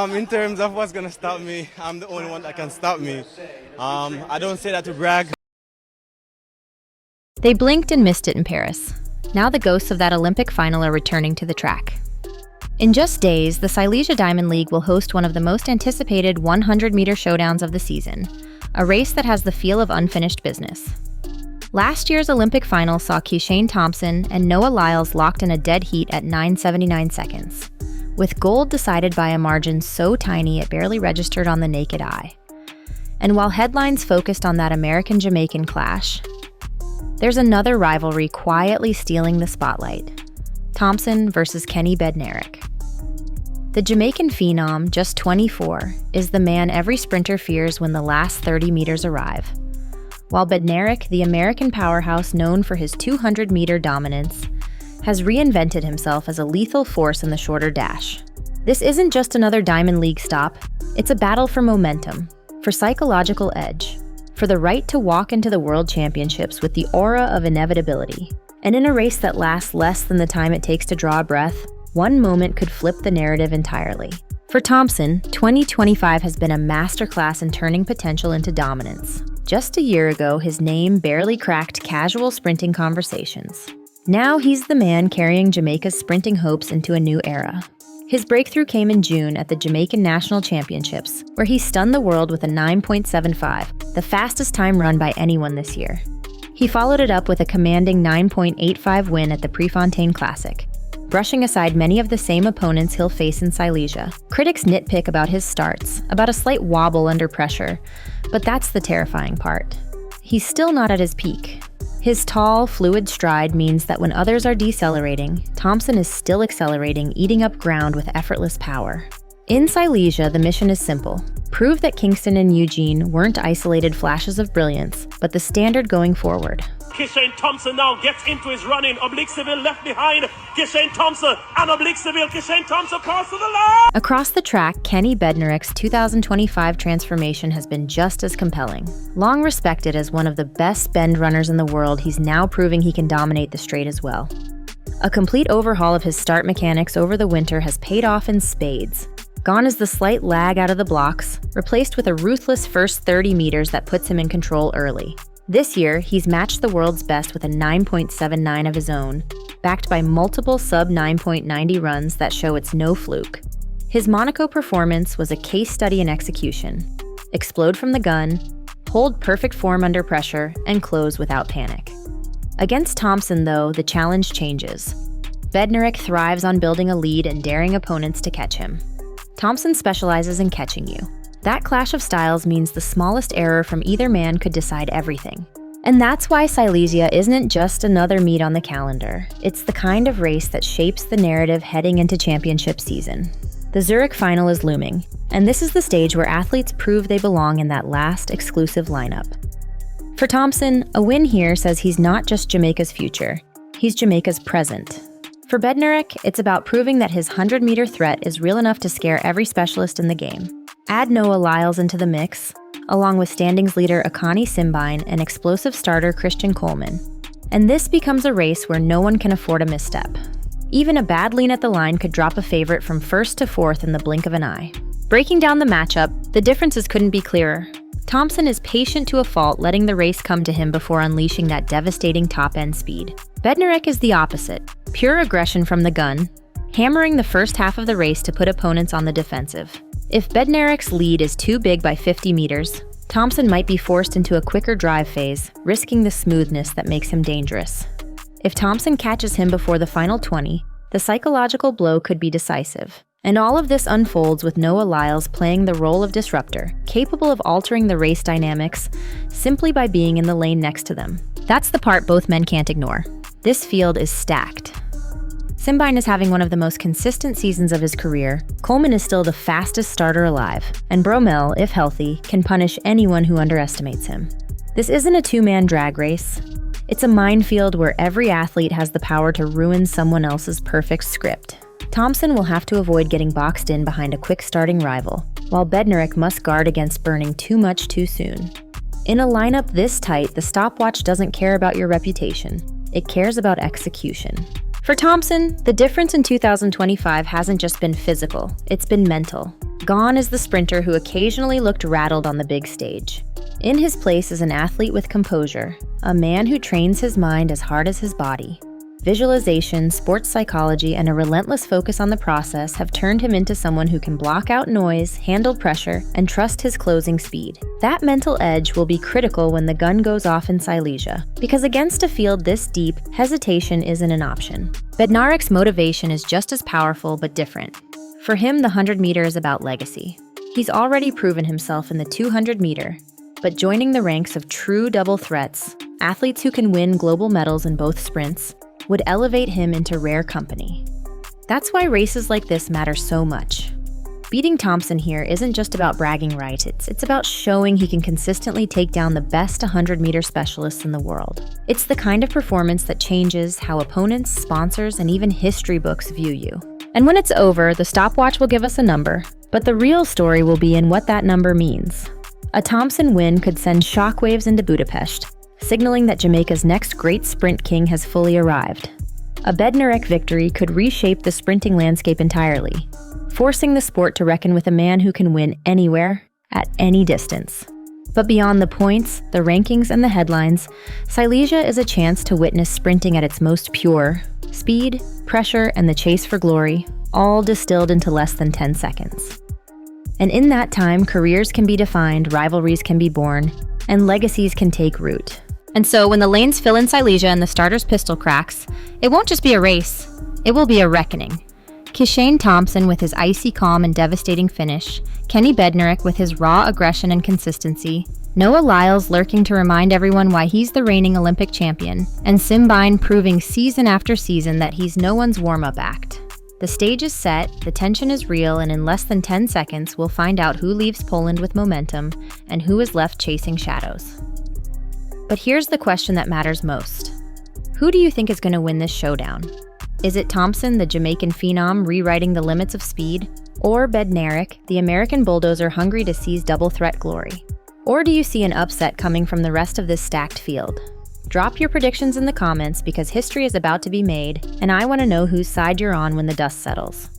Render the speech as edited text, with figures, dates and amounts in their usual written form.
In terms of what's going to stop me, I'm the only one that can stop me. I don't say that to brag. They blinked and missed it in Paris. Now the ghosts of that Olympic final are returning to the track. In just days, the Silesia Diamond League will host one of the most anticipated 100-meter showdowns of the season, a race that has the feel of unfinished business. Last year's Olympic final saw Kishane Thompson and NoahLyles locked in a dead heat at 9:79 seconds, with gold decided by a margin so tiny it barely registered on the naked eye. And while headlines focused on that American-Jamaican clash, there's another rivalry quietly stealing the spotlight: Thompson versus Kenny Bednarek. The Jamaican phenom, just 24, is the man every sprinter fears when the last 30 meters arrive. While Bednarek, the American powerhouse known for his 200-meter dominance, has reinvented himself as a lethal force in the shorter dash. This isn't just another Diamond League stop, it's a battle for momentum, for psychological edge, for the right to walk into the World Championships with the aura of inevitability. And in a race that lasts less than the time it takes to draw a breath, one moment could flip the narrative entirely. For Thompson, 2025 has been a masterclass in turning potential into dominance. Just a year ago, his name barely cracked casual sprinting conversations. Now he's the man carrying Jamaica's sprinting hopes into a new era. His breakthrough came in June at the Jamaican National Championships, where he stunned the world with a 9.75, the fastest time run by anyone this year. He followed it up with a commanding 9.85 win at the Prefontaine Classic, brushing aside many of the same opponents he'll face in Silesia. Critics nitpick about his starts, about a slight wobble under pressure, but that's the terrifying part. He's still not at his peak. His tall, fluid stride means that when others are decelerating, Thompson is still accelerating, eating up ground with effortless power. In Silesia, the mission is simple: prove that Kingston and Eugene weren't isolated flashes of brilliance, but the standard going forward. Kishane Thompson now gets into his running. Oblique Seville left behind. Kishane Thompson and Oblique Seville. Kishane Thompson across to the line. Across the track, Kenny Bednarek's 2025 transformation has been just as compelling. Long respected as one of the best bend runners in the world, he's now proving he can dominate the straight as well. A complete overhaul of his start mechanics over the winter has paid off in spades. Gone is the slight lag out of the blocks, replaced with a ruthless first 30 meters that puts him in control early. This year, he's matched the world's best with a 9.79 of his own, backed by multiple sub-9.90 runs that show it's no fluke. His Monaco performance was a case study in execution. Explode from the gun, hold perfect form under pressure, and close without panic. Against Thompson, though, the challenge changes. Bednarek thrives on building a lead and daring opponents to catch him. Thompson specializes in catching you. That clash of styles means the smallest error from either man could decide everything. And that's why Silesia isn't just another meet on the calendar. It's the kind of race that shapes the narrative heading into championship season. The Zurich final is looming, and this is the stage where athletes prove they belong in that last exclusive lineup. For Thompson, a win here says he's not just Jamaica's future, he's Jamaica's present. For Bednarek, it's about proving that his 100-meter threat is real enough to scare every specialist in the game. Add NoahLyles into the mix, along with standings leader Akani Simbine and explosive starter Christian Coleman. And this becomes a race where no one can afford a misstep. Even a bad lean at the line could drop a favorite from first to fourth in the blink of an eye. Breaking down the matchup, the differences couldn't be clearer. Thompson is patient to a fault, letting the race come to him before unleashing that devastating top-end speed. Bednarek is the opposite, pure aggression from the gun, hammering the first half of the race to put opponents on the defensive. If Bednarek's lead is too big by 50 meters, Thompson might be forced into a quicker drive phase, risking the smoothness that makes him dangerous. If Thompson catches him before the final 20, the psychological blow could be decisive. And all of this unfolds with NoahLyles playing the role of disruptor, capable of altering the race dynamics simply by being in the lane next to them. That's the part both men can't ignore. This field is stacked. Simbine is having one of the most consistent seasons of his career. Coleman is still the fastest starter alive, and Bromell, if healthy, can punish anyone who underestimates him. This isn't a two-man drag race. It's a minefield where every athlete has the power to ruin someone else's perfect script. Thompson will have to avoid getting boxed in behind a quick-starting rival, while Bednarek must guard against burning too much too soon. In a lineup this tight, the stopwatch doesn't care about your reputation. It cares about execution. For Thompson, the difference in 2025 hasn't just been physical, it's been mental. Gone is the sprinter who occasionally looked rattled on the big stage. In his place is an athlete with composure, a man who trains his mind as hard as his body. Visualization, sports psychology, and a relentless focus on the process have turned him into someone who can block out noise, handle pressure, and trust his closing speed. That mental edge will be critical when the gun goes off in Silesia, because against a field this deep, hesitation isn't an option. Bednarek's motivation is just as powerful but different. For him, the 100-meter is about legacy. He's already proven himself in the 200-meter, but joining the ranks of true double threats, athletes who can win global medals in both sprints, would elevate him into rare company. That's why races like this matter so much. Beating Thompson here isn't just about bragging rights, it's about showing he can consistently take down the best 100-meter specialists in the world. It's the kind of performance that changes how opponents, sponsors, and even history books view you. And when it's over, the stopwatch will give us a number, but the real story will be in what that number means. A Thompson win could send shockwaves into Budapest, signaling that Jamaica's next great sprint king has fully arrived. A Bednarek victory could reshape the sprinting landscape entirely, forcing the sport to reckon with a man who can win anywhere, at any distance. But beyond the points, the rankings, and the headlines, Silesia is a chance to witness sprinting at its most pure. Speed, pressure, and the chase for glory, all distilled into less than 10 seconds. And in that time, careers can be defined, rivalries can be born, and legacies can take root. And so when the lanes fill in Silesia and the starter's pistol cracks, it won't just be a race, it will be a reckoning. Kishane Thompson with his icy calm and devastating finish, Kenny Bednarek with his raw aggression and consistency, NoahLyles lurking to remind everyone why he's the reigning Olympic champion, and Simbine proving season after season that he's no one's warm-up act. The stage is set, the tension is real, and in less than 10 seconds, we'll find out who leaves Poland with momentum and who is left chasing shadows. But here's the question that matters most. Who do you think is going to win this showdown? Is it Thompson, the Jamaican phenom, rewriting the limits of speed? Or Bednarek, the American bulldozer hungry to seize double-threat glory? Or do you see an upset coming from the rest of this stacked field? Drop your predictions in the comments because history is about to be made, and I want to know whose side you're on when the dust settles.